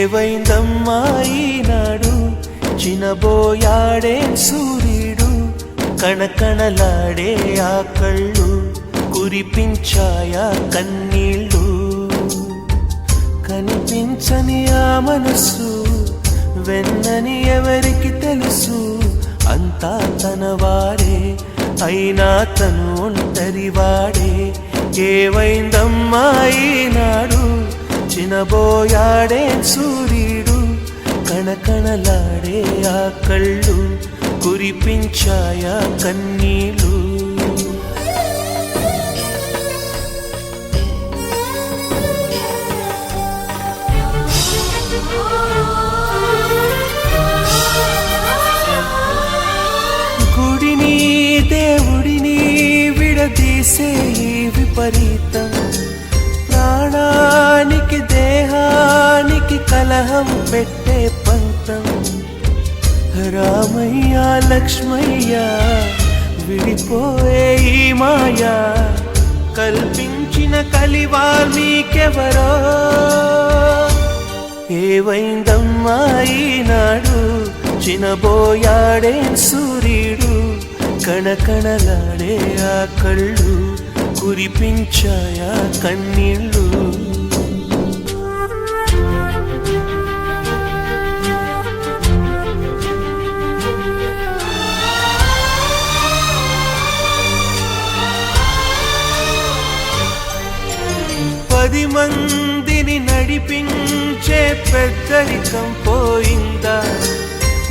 ఏవైందమ్మా ఈనాడు చినబోయాడే సూర్యుడు కణకణలాడే ఆ కళ్ళు కురిపించాయా కన్నీళ్ళు కనిపించని ఆ మనసు వెన్నని ఎవరికి తెలుసు అంతా తన వారే అయినా తను ఒంటరివాడే ఏవైందమ్మా ఈనాడు చినబోయాడే సూర్యుడు కణకణలాడే ఆ కళ్ళు కురిపించాయా కన్నీళ్ళు గుడిని దేవుడిని విడదీసే విపరీతం ప్రాణానికి దేహానికి కలహం పెట్టే పంతం రామయ్య లక్ష్మయ్య విడిపోయే ఈ మాయా కల్పించిన కలివాల్మీకెవరో ఏవైందమ్మా ఈనాడు చినబోయాడే సూర్యుడు కణకణలాడే ఆ కళ్ళు కురిపించాయా కన్నీళ్ళు పది మందిని నడిపించే పెద్దరికం పోయిందా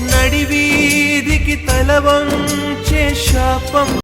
నడివీధికి తల వంచే శాపం